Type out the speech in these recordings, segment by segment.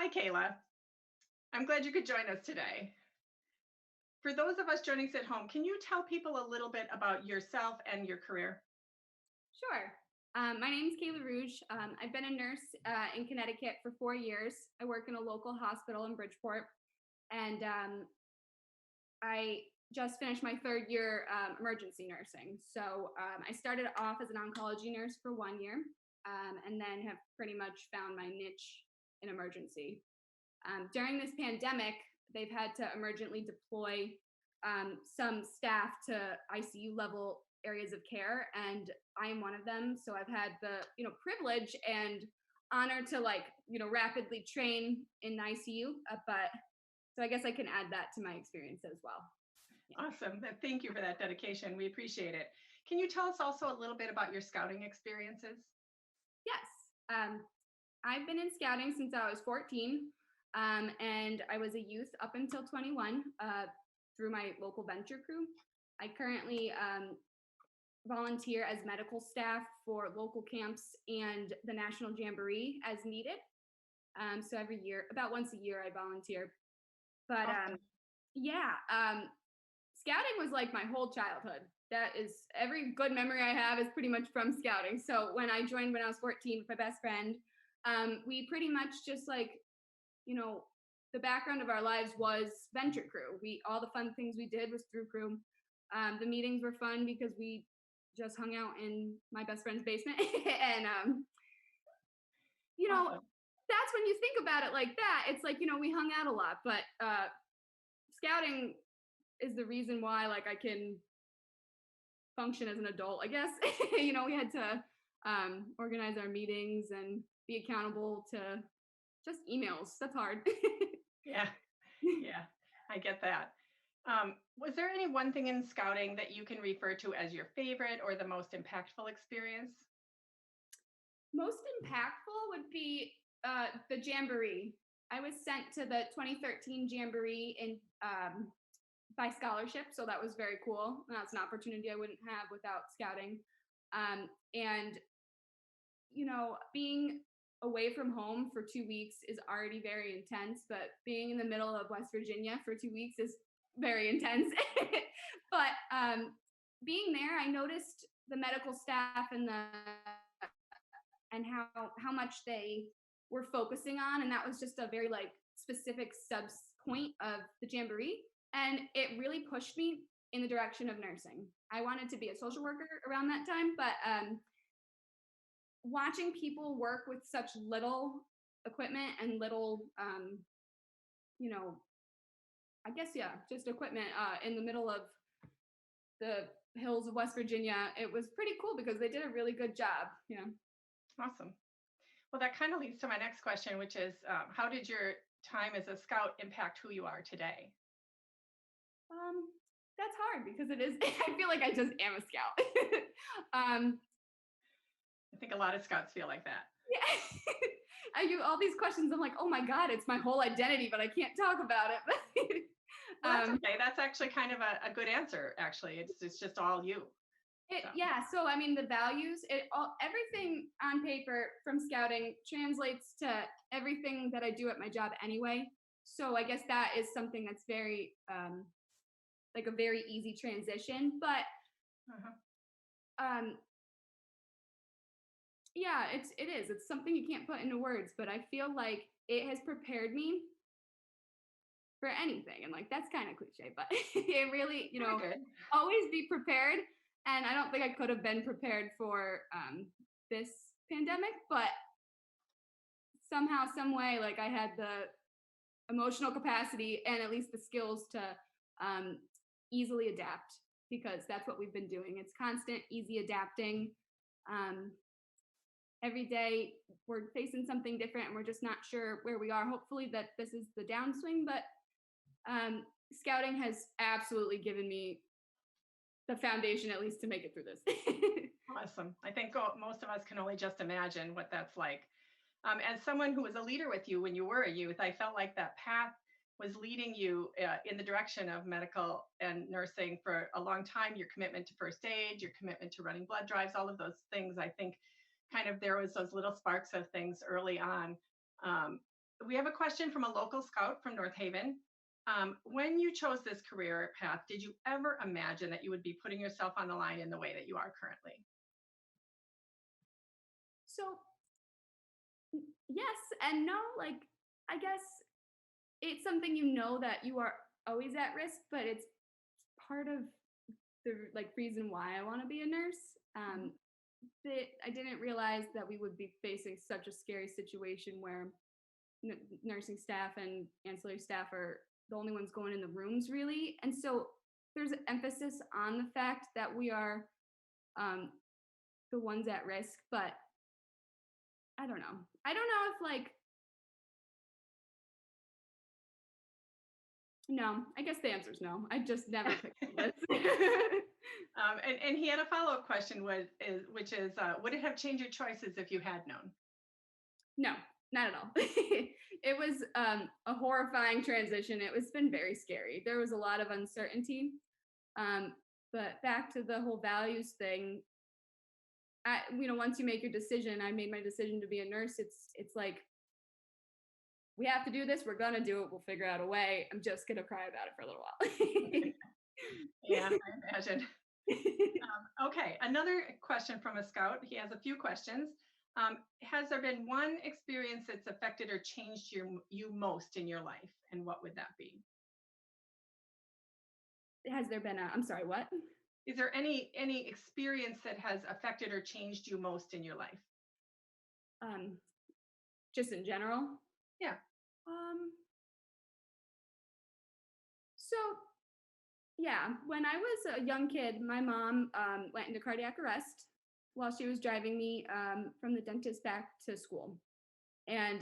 Hi, Kayla. I'm glad you could join us today. For those of us joining us at home, can you tell people a little bit about yourself and your career? Sure. My name is Kayla Ruge. I've been a nurse in Connecticut for 4 years. I work in a local hospital in Bridgeport, and I just finished my third year emergency nursing. So I started off as an oncology nurse for 1 year, and then have pretty much found my niche in emergency. During this pandemic, they've had to emergently deploy some staff to ICU level areas of care, and I am one of them. So I've had the privilege and honor to rapidly train in the ICU. But so I guess I can add that to my experience as well. Yeah. Awesome. Thank you for that dedication. We appreciate it. Can you tell us also a little bit about your scouting experiences? Yes. Um, I've been in scouting since I was 14, and I was a youth up until 21 through my local venture crew. I currently volunteer as medical staff for local camps and the National Jamboree as needed. So every year, about once a year, I volunteer. But Awesome. yeah, scouting was like my whole childhood. That is every good memory I have is pretty much from scouting. So when I joined when I was 14 with my best friend, we pretty much just you know, the background of our lives was venture crew. We all the fun things we did was through crew. The meetings were fun because we just hung out in my best friend's basement, and you know, Awesome. that's when you think about it like that. It's like we hung out a lot, but scouting is the reason why I can function as an adult, I guess. We had to organize our meetings and be accountable to just emails. That's hard. Yeah. Yeah. I get that. Was there any one thing in scouting that you can refer to as your favorite or the most impactful experience? Most impactful would be the Jamboree. I was sent to the 2013 Jamboree in by scholarship, so that was very cool. That's an opportunity I wouldn't have without scouting. And being away from home for 2 weeks is already very intense, but being in the middle of West Virginia for 2 weeks is very intense. But being there, I noticed the medical staff and how much they were focusing on, and that was just a very specific sub point of the Jamboree, and it really pushed me in the direction of nursing. I wanted to be a social worker around that time, but watching people work with such little equipment and little you know I guess, yeah, just equipment in the middle of the hills of West Virginia, it was pretty cool because they did a really good job. Awesome. Well, that kind of leads to my next question, which is how did your time as a scout impact who you are today? um that's hard because it is I feel like I just am a scout. um I think a lot of scouts feel like that. yeah. I give all these questions, I'm like, oh my god, it's my whole identity, but I can't talk about it. Well, that's um okay. That's actually kind of a good answer, actually. It's just all you. So, Yeah, so I mean the values, everything on paper from scouting translates to everything that I do at my job anyway. So I guess that is something that's very like a very easy transition. But uh-huh. um yeah, it's something you can't put into words, but I feel like it has prepared me for anything. And that's kind of cliche, but it really, Very good. always be prepared. And I don't think I could have been prepared for this pandemic, but somehow, some way, I had the emotional capacity and at least the skills to um, easily adapt, because that's what we've been doing. It's constant, easy adapting. Um, every day we're facing something different and we're just not sure where we are. Hopefully that this is the downswing, but scouting has absolutely given me the foundation, at least, to make it through this. Awesome. I think most of us can only just imagine what that's like. As someone who was a leader with you when you were a youth, I felt like that path was leading you in the direction of medical and nursing for a long time. Your commitment to first aid, your commitment to running blood drives, all of those things. I think kind of there was those little sparks of things early on. We have a question from a local scout from North Haven. When you chose this career path, did you ever imagine that you would be putting yourself on the line in the way that you are currently? So yes and no. Like, I guess it's something that you are always at risk, but it's part of the like reason why I want to be a nurse. That I didn't realize that we would be facing such a scary situation where nursing staff and ancillary staff are the only ones going in the rooms, really. And so there's an emphasis on the fact that we are um, the ones at risk. But I don't know. I don't know if like, no, I guess the answer is no. I just never picked this. And he had a follow-up question, which is, would it have changed your choices if you had known? No, not at all. It was a horrifying transition. It's been very scary. There was a lot of uncertainty. But back to the whole values thing, once you make your decision, I made my decision to be a nurse. It's like, we have to do this. We're gonna do it. We'll figure out a way. I'm just gonna cry about it for a little while. Yeah, I imagine. Okay, another question from a scout. He has a few questions. Has there been one experience that's affected or changed you most in your life, and what would that be? Has there been a? I'm sorry. What? Is there any experience that has affected or changed you most in your life? Um, just in general. Yeah. Um. So yeah, when I was a young kid, my mom went into cardiac arrest while she was driving me from the dentist back to school, and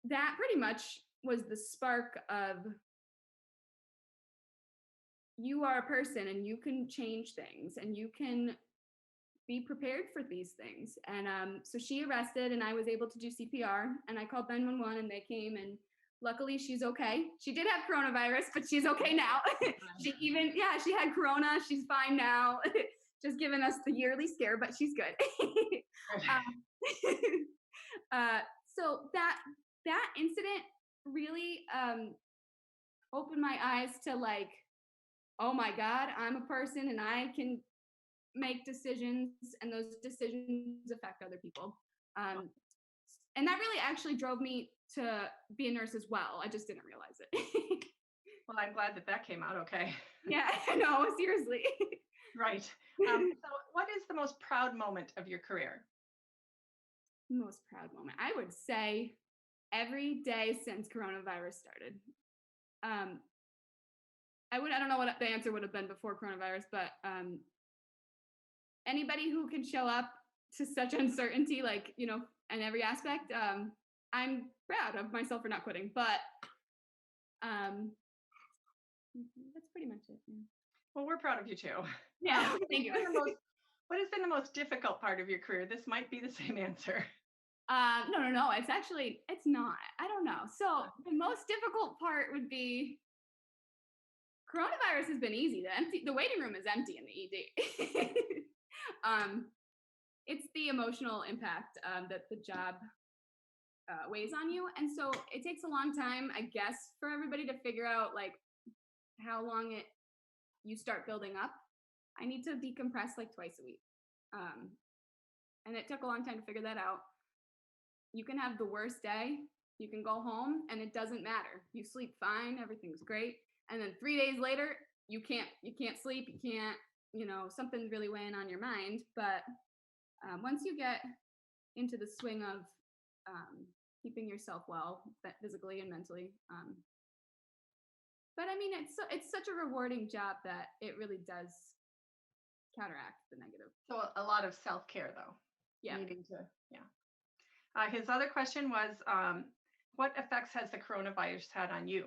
that pretty much was the spark of, you are a person and you can change things and you can be prepared for these things. And so she arrested, and I was able to do CPR, and I called 911 and they came, and luckily she's okay. She did have coronavirus, but she's okay now. She had corona. She's fine now. Just giving us the yearly scare, but she's good. So that incident really opened my eyes to like, oh my God, I'm a person and I can make decisions, and those decisions affect other people. And that really actually drove me to be a nurse as well. I just didn't realize it. Well, I'm glad that came out okay. Yeah, I know, seriously. Right. So what is the most proud moment of your career? Most proud moment, I would say every day since coronavirus started. I don't know what the answer would have been before coronavirus, but anybody who can show up to such uncertainty, like, in every aspect, I'm proud of myself for not quitting. But that's pretty much it. Yeah. Well, we're proud of you too. Yeah, thank you. What has been the most difficult part of your career? This might be the same answer. No. It's not. I don't know. So the most difficult part would be, coronavirus has been easy. The waiting room is empty in the ED. It's the emotional impact that the job weighs on you, and so it takes a long time, I guess, for everybody to figure out like how long you start building up. I need to decompress like twice a week, and it took a long time to figure that out. You can have the worst day, you can go home, and it doesn't matter. You sleep fine, everything's great, and then 3 days later, you can't sleep, you can't, something's really weighing on your mind. But once you get into the swing of keeping yourself well, physically and mentally, but I mean, it's such a rewarding job that it really does counteract the negative. So a lot of self-care though. Yeah. Needing to, yeah. His other question was, what effects has the coronavirus had on you?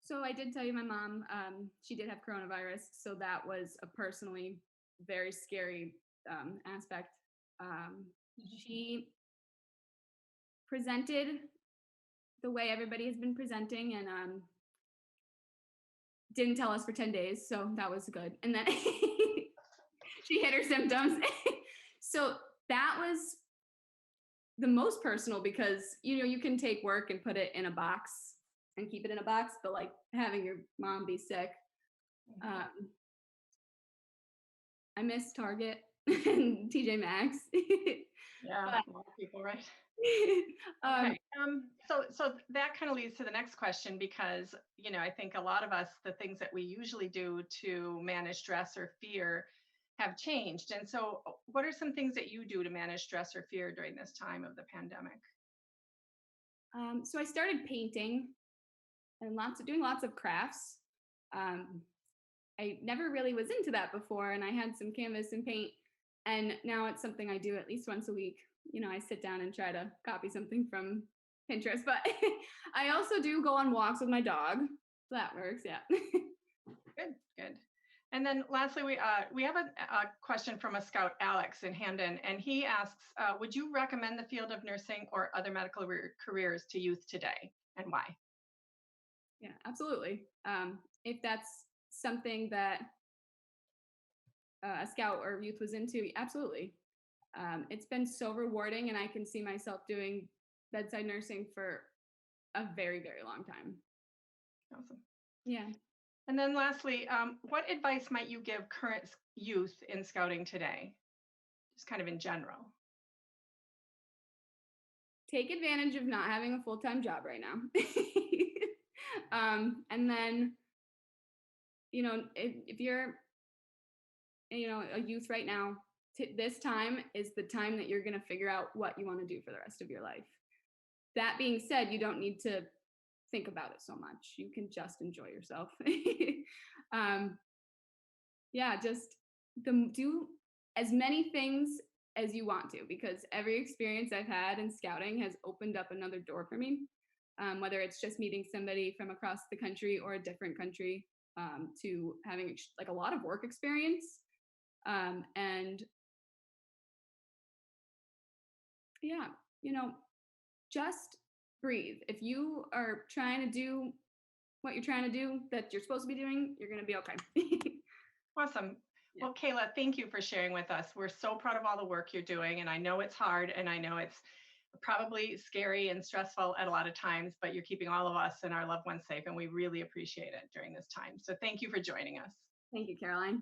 So I did tell you my mom, she did have coronavirus. So that was a personally very scary aspect. She presented the way everybody has been presenting, and didn't tell us for 10 days. So that was good. And then she hid her symptoms. So that was the most personal because you can take work and put it in a box and keep it in a box, but like having your mom be sick, Mhm. um, I miss Target and TJ Maxx. Yeah, But a lot of people, right? um, Okay. So that kind of leads to the next question because, I think a lot of us, the things that we usually do to manage stress or fear have changed. And so, what are some things that you do to manage stress or fear during this time of the pandemic? so I started painting and doing lots of crafts. Um, I never really was into that before, and I had some canvas and paint, and now it's something I do at least once a week. I sit down and try to copy something from Pinterest, but I also do go on walks with my dog. So that works, yeah. Good, good. And then lastly, we have a question from a scout, Alex in Hamden, and he asks, would you recommend the field of nursing or other medical careers to youth today, and why? Yeah, absolutely. If that's something that a scout or youth was into, absolutely. It's been so rewarding, and I can see myself doing bedside nursing for a very, very long time. Awesome. Yeah. And then lastly, what advice might you give current youth in scouting today, just kind of in general? Take advantage of not having a full-time job right now. And then, if you're, a youth right now, this time is the time that you're going to figure out what you want to do for the rest of your life. That being said, you don't need to think about it so much. You can just enjoy yourself. um, yeah, just do as many things as you want to because every experience I've had in scouting has opened up another door for me. Whether it's just meeting somebody from across the country or a different country, to having like a lot of work experience, and yeah, you know, just breathe. If you are trying to do what you're trying to do that you're supposed to be doing, you're gonna be okay. Awesome. Yeah. Well, Kayla, thank you for sharing with us. We're so proud of all the work you're doing, and I know it's hard, and I know it's probably scary and stressful at a lot of times, but you're keeping all of us and our loved ones safe, and we really appreciate it during this time. So thank you for joining us. Thank you, Caroline.